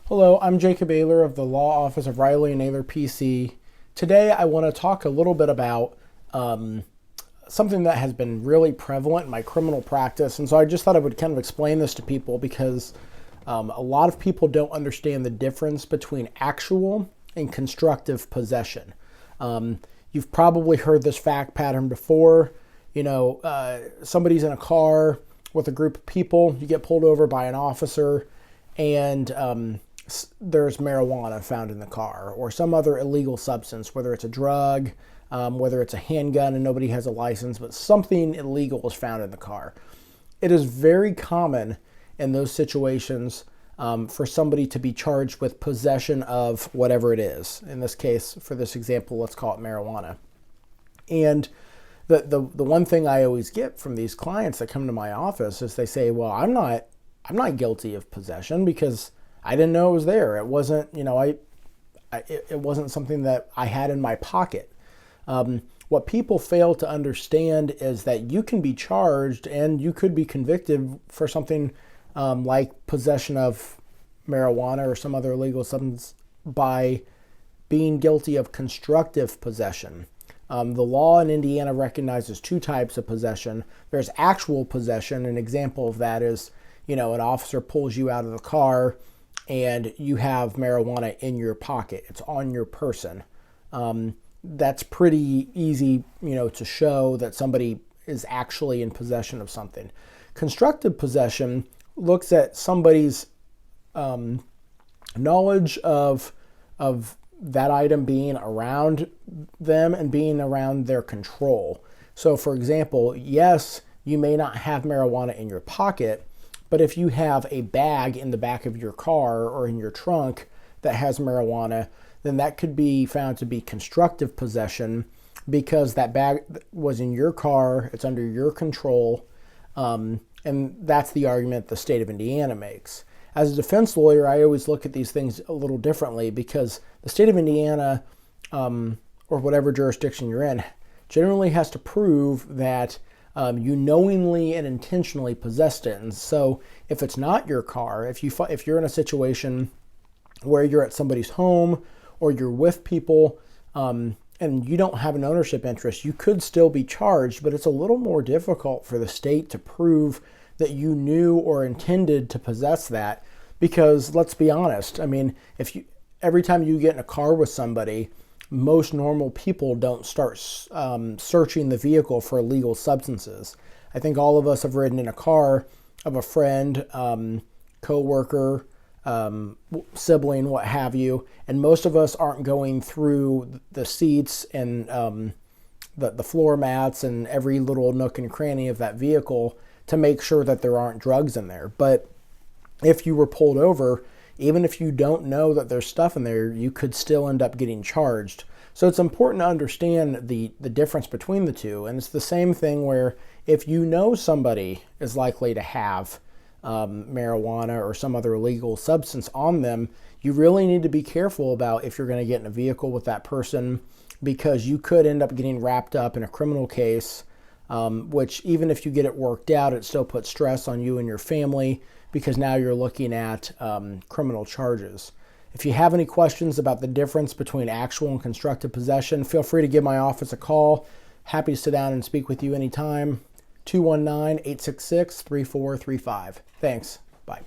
Hello, I'm Jacob Ayler of the Law Office of Riley and Ayler PC. Today I want to talk a little bit about something that has been really prevalent in my criminal practice. And so I just thought I would kind of explain this to people because a lot of people don't understand the difference between actual and constructive possession. You've probably heard this fact pattern before. Somebody's in a car with a group of people, you get pulled over by an officer, and there's marijuana found in the car or some other illegal substance, whether it's a drug, whether it's a handgun and nobody has a license, but something illegal is found in the car. It is very common in those situations for somebody to be charged with possession of whatever it is. In this case, for this example, let's call it marijuana. And the one thing I always get from these clients that come to my office is they say, well, I'm not guilty of possession because I didn't know it was there. It wasn't, it wasn't something that I had in my pocket. What people fail to understand is that you can be charged and you could be convicted for something like possession of marijuana or some other illegal substance by being guilty of constructive possession. The law in Indiana recognizes two types of possession. There's actual possession. An example of that is, an officer pulls you out of the car and you have marijuana in your pocket. It's on your person. That's pretty easy, to show that somebody is actually in possession of something. Constructive possession looks at somebody's knowledge of that item being around them and being around their control. So, for example, yes, you may not have marijuana in your pocket, but if you have a bag in the back of your car or in your trunk that has marijuana, then that could be found to be constructive possession because that bag was in your car, it's under your control, and that's the argument the state of Indiana makes. As a defense lawyer, I always look at these things a little differently because the state of Indiana, or whatever jurisdiction you're in, generally has to prove that you knowingly and intentionally possessed it. And so if it's not your car, if you're in a situation where you're at somebody's home or you're with people and you don't have an ownership interest, you could still be charged, but it's a little more difficult for the state to prove that you knew or intended to possess that. Because let's be honest, every time you get in a car with somebody, most normal people don't start searching the vehicle for illegal substances. I think all of us have ridden in a car of a friend, coworker, sibling, what have you, and most of us aren't going through the seats and the floor mats and every little nook and cranny of that vehicle to make sure that there aren't drugs in there. But if you were pulled over, even if you don't know that there's stuff in there, you could still end up getting charged. So it's important to understand the difference between the two. And it's the same thing where if you know somebody is likely to have marijuana or some other illegal substance on them, you really need to be careful about if you're going to get in a vehicle with that person, because you could end up getting wrapped up in a criminal case, which even if you get it worked out, it still puts stress on you and your family because now you're looking at criminal charges. If you have any questions about the difference between actual and constructive possession, feel free to give my office a call. Happy to sit down and speak with you anytime. 219-866-3435. Thanks. Bye.